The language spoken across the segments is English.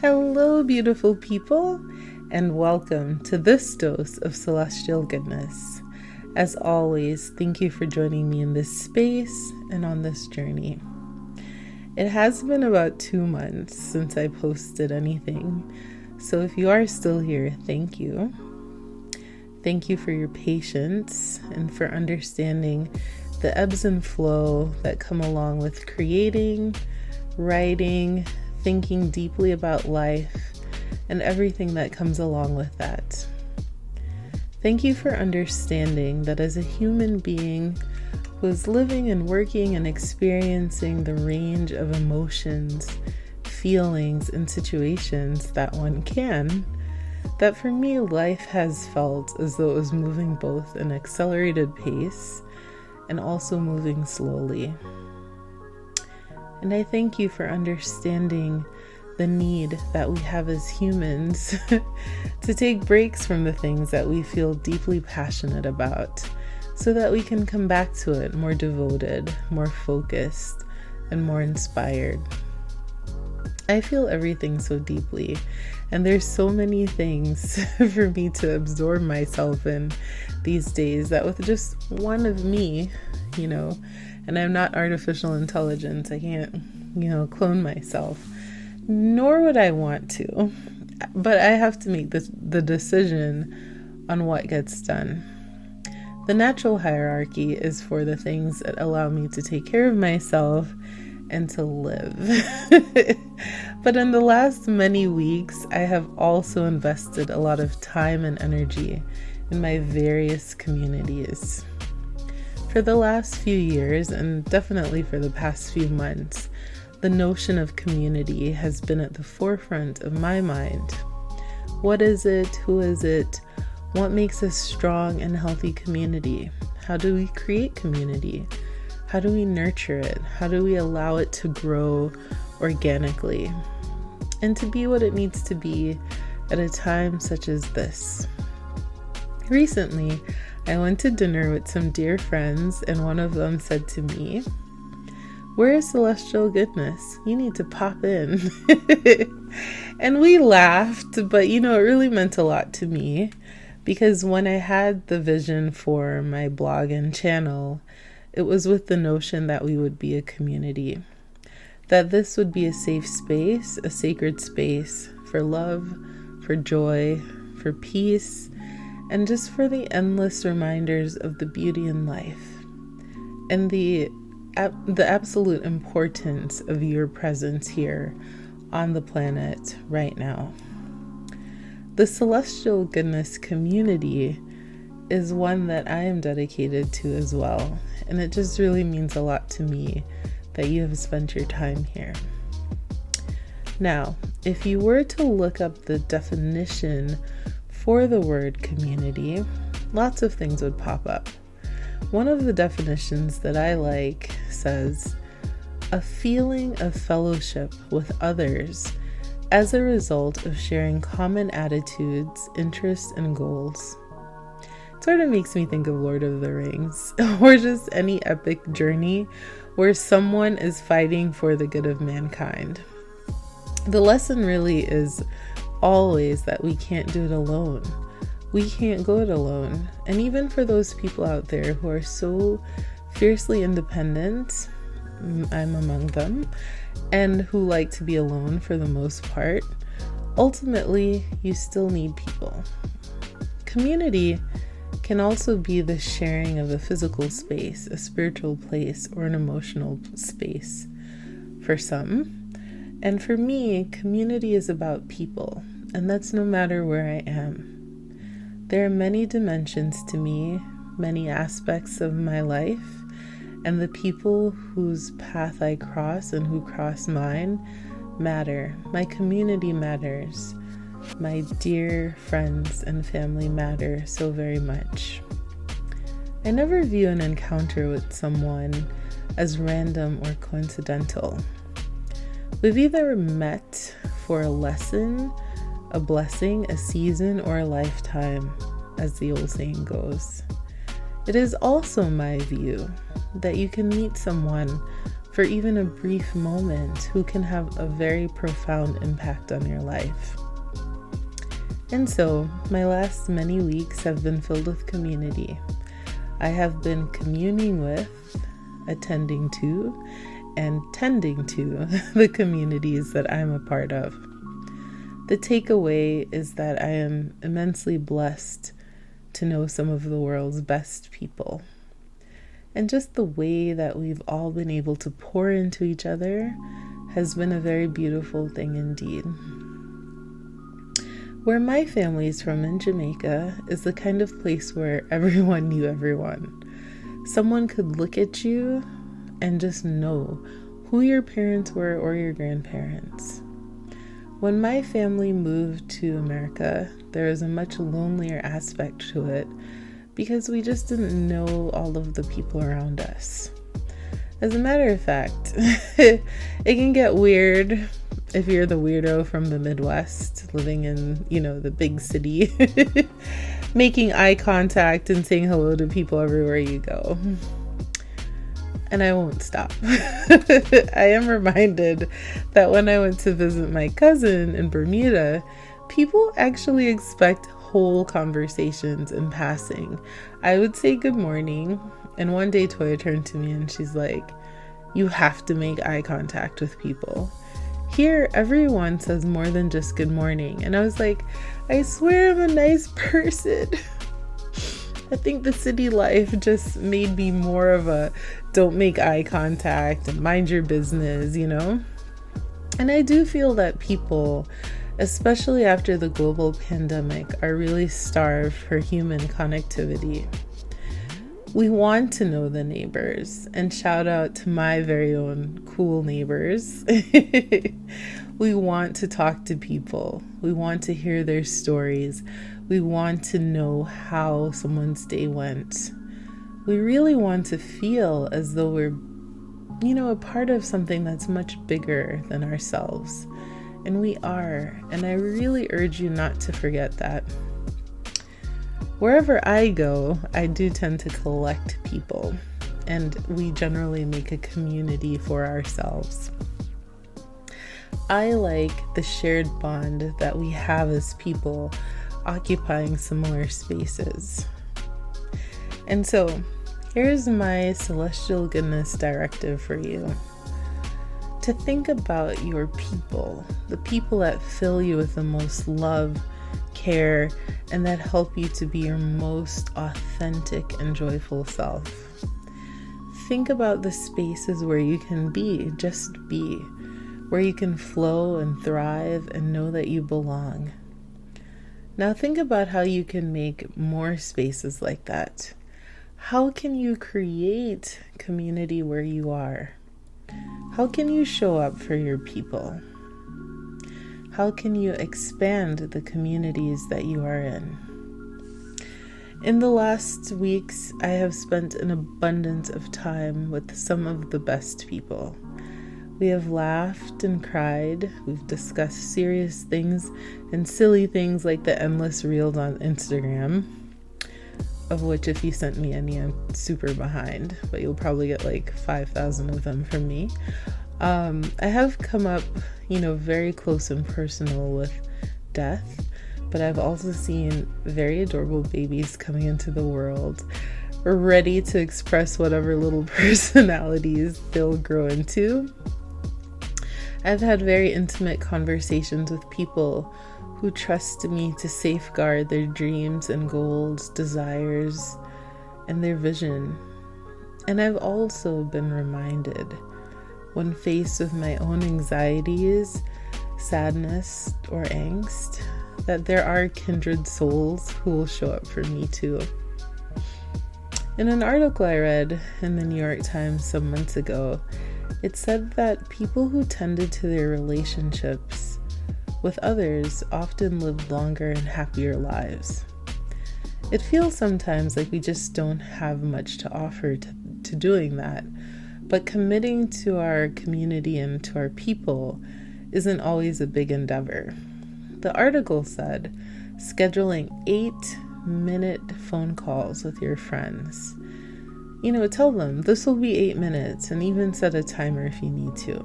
Hello, beautiful people, and welcome to this dose of celestial goodness. As always, thank you for joining me in this space and on this journey. It has been about 2 months since I posted anything, so if you are still here, thank you. Thank you for your patience and for understanding the ebbs and flow that come along with creating, writing, thinking deeply about life, and everything that comes along with that. Thank you for understanding that as a human being who is living and working and experiencing the range of emotions, feelings, and situations that one can, that for me, life has felt as though it was moving both an accelerated pace and also moving slowly. And I thank you for understanding the need that we have as humans to take breaks from the things that we feel deeply passionate about so that we can come back to it more devoted, more focused, and more inspired. I feel everything so deeply, and there's so many things for me to absorb myself in these days that with just one of me, and I'm not artificial intelligence. I can't, clone myself, nor would I want to, but I have to make the decision on what gets done. The natural hierarchy is for the things that allow me to take care of myself and to live. But in the last many weeks, I have also invested a lot of time and energy in my various communities. For the last few years, and definitely for the past few months, the notion of community has been at the forefront of my mind. What is it? Who is it? What makes a strong and healthy community? How do we create community? How do we nurture it? How do we allow it to grow organically and to be what it needs to be at a time such as this? Recently, I went to dinner with some dear friends, and one of them said to me, "Where is celestial goodness? You need to pop in." And we laughed, but it really meant a lot to me because when I had the vision for my blog and channel, it was with the notion that we would be a community, that this would be a safe space, a sacred space for love, for joy, for peace, and just for the endless reminders of the beauty in life and the absolute importance of your presence here on the planet right now. The Celestial Goodness community is one that I am dedicated to as well, and it just really means a lot to me that you have spent your time here. Now, if you were to look up the definition for the word community, lots of things would pop up. One of the definitions that I like says, a feeling of fellowship with others as a result of sharing common attitudes, interests, and goals. It sort of makes me think of Lord of the Rings, or just any epic journey where someone is fighting for the good of mankind. The lesson really is always that we can't do it alone. We can't go it alone. And even for those people out there who are so fiercely independent, I'm among them, and who like to be alone for the most part, ultimately, you still need people. Community can also be the sharing of a physical space, a spiritual place, or an emotional space for some. And for me, community is about people, and that's no matter where I am. There are many dimensions to me, many aspects of my life, and the people whose path I cross and who cross mine matter. My community matters. My dear friends and family matter so very much. I never view an encounter with someone as random or coincidental. We've either met for a lesson, a blessing, a season, or a lifetime, as the old saying goes. It is also my view that you can meet someone for even a brief moment, who can have a very profound impact on your life. And so, my last many weeks have been filled with community. I have been communing with, attending to, and tending to the communities that I'm a part of. The takeaway is that I am immensely blessed to know some of the world's best people. And just the way that we've all been able to pour into each other has been a very beautiful thing indeed. Where my family is from in Jamaica is the kind of place where everyone knew everyone. Someone could look at you and just know who your parents were or your grandparents. When my family moved to America, there was a much lonelier aspect to it because we just didn't know all of the people around us. As a matter of fact, it can get weird if you're the weirdo from the Midwest living in, the big city, making eye contact and saying hello to people everywhere you go. And I won't stop. I am reminded that when I went to visit my cousin in Bermuda, people actually expect whole conversations in passing. I would say good morning, and one day Toya turned to me and she's like, "You have to make eye contact with people. Here, everyone says more than just good morning." And I was like, I swear I'm a nice person. I think the city life just made me more of a don't make eye contact and mind your business, And I do feel that people, especially after the global pandemic, are really starved for human connectivity. We want to know the neighbors, and shout out to my very own cool neighbors. We want to talk to people. We want to hear their stories. We want to know how someone's day went. We really want to feel as though we're, a part of something that's much bigger than ourselves. And we are. And I really urge you not to forget that. Wherever I go, I do tend to collect people. And we generally make a community for ourselves. I like the shared bond that we have as people occupying similar spaces. And so, here's my celestial goodness directive for you. To think about your people, the people that fill you with the most love, care, and that help you to be your most authentic and joyful self. Think about the spaces where you can just be, where you can flow and thrive and know that you belong. Now think about how you can make more spaces like that. How can you create community where you are? How can you show up for your people? How can you expand the communities that you are in? In the last weeks, I have spent an abundance of time with some of the best people. We have laughed and cried. We've discussed serious things and silly things like the endless reels on Instagram, of which if you sent me any, I'm super behind, but you'll probably get like 5,000 of them from me. I have come up, very close and personal with death, but I've also seen very adorable babies coming into the world, ready to express whatever little personalities they'll grow into. I've had very intimate conversations with people who trust me to safeguard their dreams and goals, desires, and their vision. And I've also been reminded, when faced with my own anxieties, sadness, or angst, that there are kindred souls who will show up for me too. In an article I read in the New York Times some months ago, it said that people who tended to their relationships with others often lived longer and happier lives. It feels sometimes like we just don't have much to offer to doing that, but committing to our community and to our people isn't always a big endeavor. The article said scheduling 8-minute phone calls with your friends. Tell them this will be 8 minutes, and even set a timer if you need to.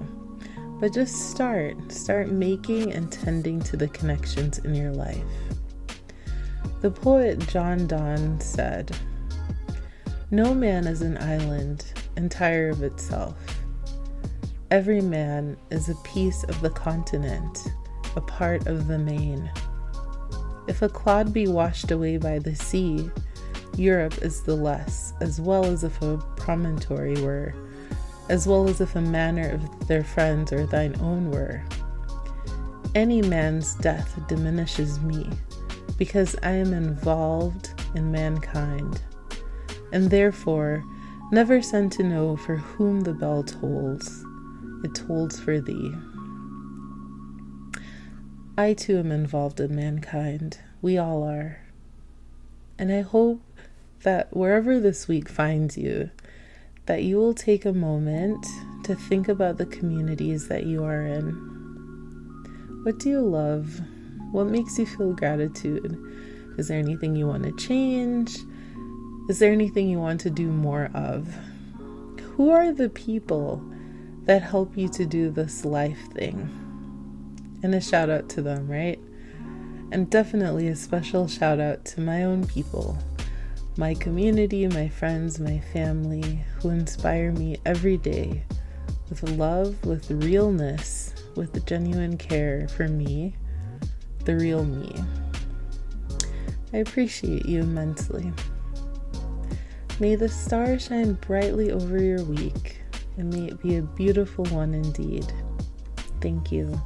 But just start making and tending to the connections in your life. The poet John Donne said, "No man is an island entire of itself. Every man is a piece of the continent, a part of the main. If a clod be washed away by the sea, Europe is the less, as well as if a promontory were, as well as if a manor of their friends or thine own were. Any man's death diminishes me, because I am involved in mankind, and therefore never send to know for whom the bell tolls. It tolls for thee." I too am involved in mankind. We all are. And I hope that wherever this week finds you, that you will take a moment to think about the communities that you are in. What do you love? What makes you feel gratitude? Is there anything you want to change? Is there anything you want to do more of? Who are the people that help you to do this life thing? And a shout out to them, right? And definitely a special shout out to my own people, my community, my friends, my family, who inspire me every day with love, with realness, with genuine care for me, the real me. I appreciate you immensely. May the stars shine brightly over your week, and may it be a beautiful one indeed. Thank you.